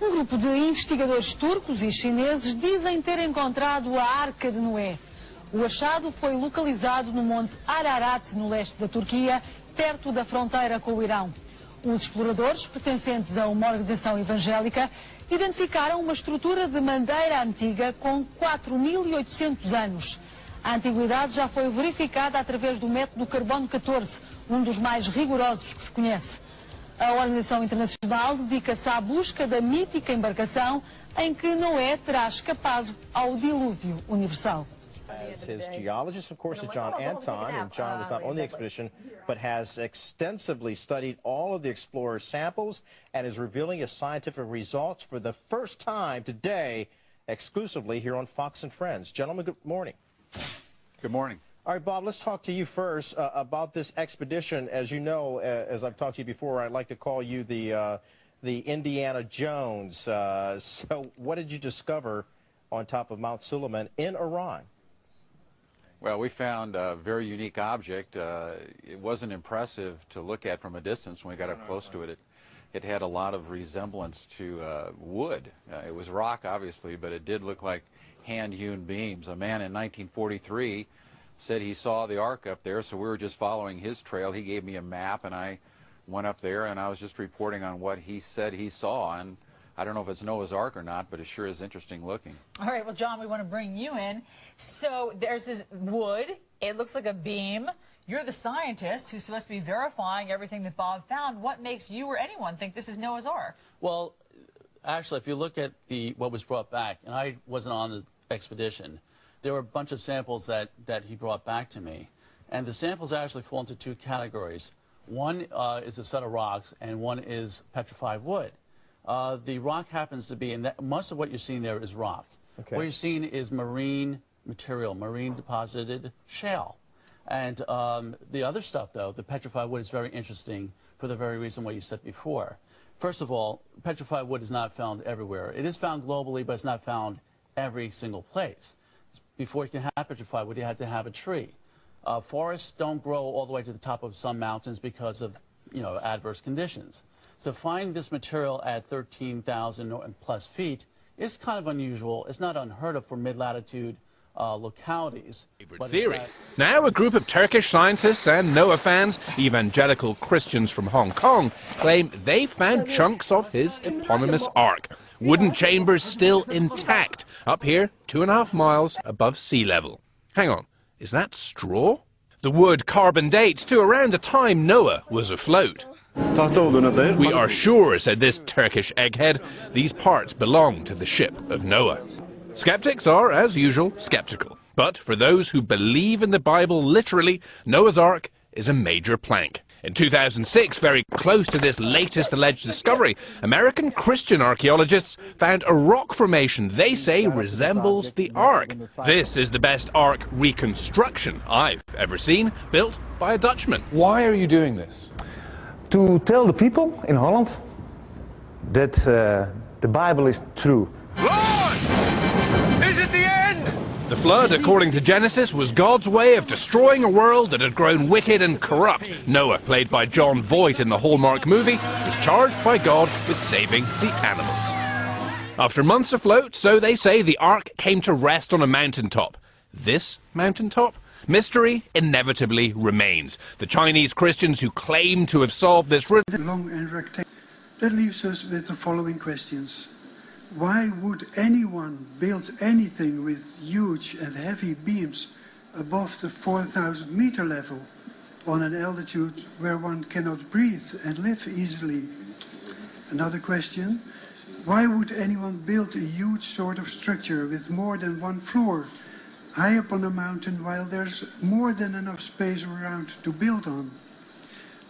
Um grupo de investigadores turcos e chineses dizem ter encontrado a Arca de Noé. O achado foi localizado no Monte Ararat, no leste da Turquia, perto da fronteira com o Irão. Os exploradores, pertencentes a uma organização evangélica, identificaram uma estrutura de madeira antiga com 4.800 anos. A antiguidade já foi verificada através do método carbono 14, um dos mais rigorosos que se conhece. A Organização Internacional dedica-se à busca da mítica embarcação em que Noé terá escapado ao dilúvio universal. As his geologist, of course, is John Anton, and John was not on the expedition, but has extensively studied all of the explorers' samples and is revealing his scientific results for the first time today, exclusively here on Fox and Friends. Gentlemen, good morning. Good morning. All right, Bob, let's talk to you first about this expedition. As you know, as I've talked to you before, I'd like to call you the Indiana Jones. So what did you discover on top of Mount Suleiman in Iran? Well, we found a very unique object. It wasn't impressive to look at from a distance. When we got up close to it, it had a lot of resemblance to wood. It was rock, obviously, but it did look like hand-hewn beams. A man in 1943 said he saw the Ark up there, so we were just following his trail. He gave me a map, and I went up there, and I was just reporting on what he said he saw. And I don't know if it's Noah's Ark or not, but it sure is interesting looking. All right, well, John, we want to bring you in. So there's this wood. It looks like a beam. You're the scientist who's supposed to be verifying everything that Bob found. What makes you or anyone think this is Noah's Ark? Well, actually, if you look at what was brought back, and I wasn't on the expedition, there were a bunch of samples that he brought back to me. And the samples actually fall into two categories. One is a set of rocks, and one is petrified wood. The rock happens to be, and most of what you're seeing there is rock. Okay. What you're seeing is marine material, marine deposited shale. And the other stuff, though, the petrified wood, is very interesting for the very reason what you said before. First of all, petrified wood is not found everywhere. It is found globally, but it's not found every single place. Before you can have petrified wood, you had to have a tree. Forests don't grow all the way to the top of some mountains because of, adverse conditions. So finding this material at 13,000 plus feet is kind of unusual. It's not unheard of for mid-latitude localities. Theory. Now a group of Turkish scientists and Noah fans, evangelical Christians from Hong Kong, claim they found chunks of his eponymous Ark. Wooden chambers still intact, up here 2.5 miles above sea level. Hang on, is that straw? The wood carbon dates to around the time Noah was afloat. We are sure, said this Turkish egghead, these parts belong to the ship of Noah. Skeptics are, as usual, skeptical. But for those who believe in the Bible literally, Noah's Ark is a major plank. In 2006, very close to this latest alleged discovery, American Christian archaeologists found a rock formation they say resembles the Ark. This is the best Ark reconstruction I've ever seen, built by a Dutchman. Why are you doing this? To tell the people in Holland that the Bible is true. Lord! Is it the end? The flood, according to Genesis, was God's way of destroying a world that had grown wicked and corrupt. Noah, played by John Voight in the Hallmark movie, was charged by God with saving the animals. After months afloat, so they say, the Ark came to rest on a mountaintop. This mountaintop? Mystery inevitably remains. The Chinese Christians who claim to have solved this riddle. Long and rectangular. That leaves us with the following questions. Why would anyone build anything with huge and heavy beams above the 4,000 meter level on an altitude where one cannot breathe and live easily? Another question. Why would anyone build a huge sort of structure with more than one floor high up on a mountain while there's more than enough space around to build on?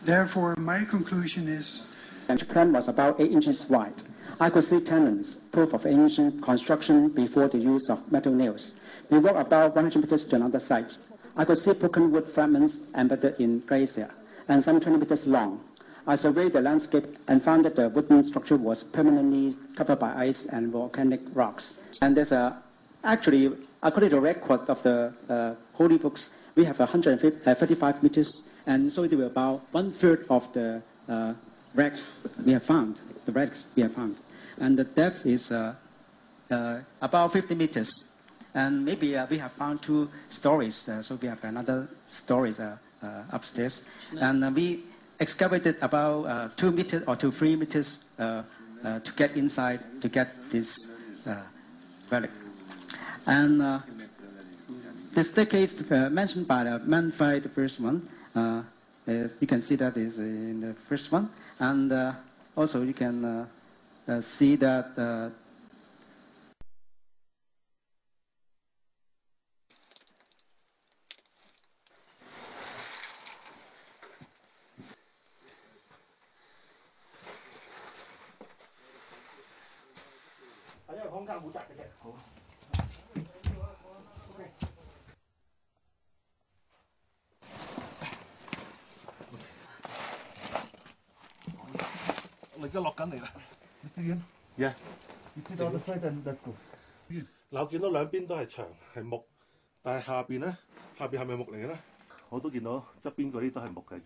Therefore, my conclusion is... The plan was about 8 inches wide. I could see tenons, proof of ancient construction before the use of metal nails. We walked about 100 meters to another site. I could see broken wood fragments embedded in glacier, and some 20 meters long. I surveyed the landscape and found that the wooden structure was permanently covered by ice and volcanic rocks. And there's actually, according to the record of the holy books, we have 135 meters, and so it will be about 1/3 of the wrecks we have found, and the depth is about 50 meters. And maybe we have found 2 stories, so we have another stories upstairs. And we excavated about 2 meters or 3 meters to get inside, to get this relic. And the staircase mentioned by the Manfred, the first one, you can see that is in the first one. And also you can see that我而家落緊嚟啦。Yeah. You see the other side and let's go. 嗱，我見到兩邊都係牆係木，但係下邊咧，下邊係咪木嚟嘅咧？我都見到側邊嗰啲都係木嘅。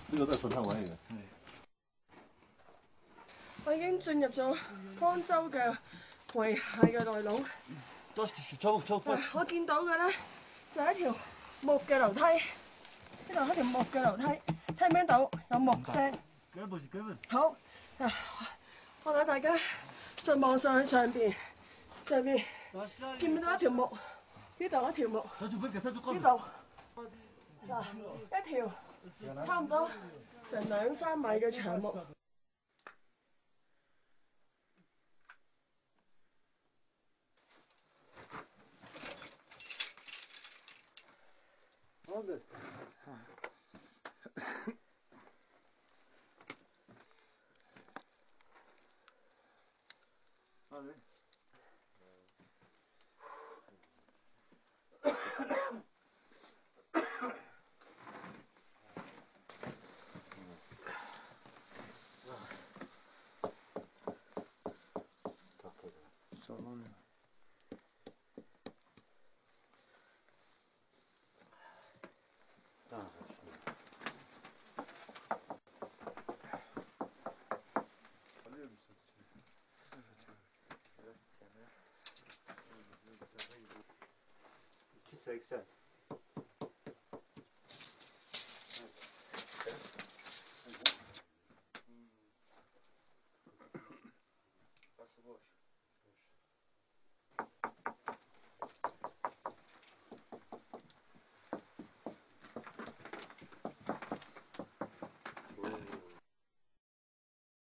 呢個都係順坑位嚟嘅。我已經進入咗方舟嘅遺骸嘅內籠。我見到嘅咧就係一條木嘅樓梯。 呢度係一條木嘅樓梯，聽唔聽到有木聲？好，我帶大家再望上去上邊見唔見到一條木？呢度一條木，呢度嗱一條差唔多成2、3米嘅長木。好嘅。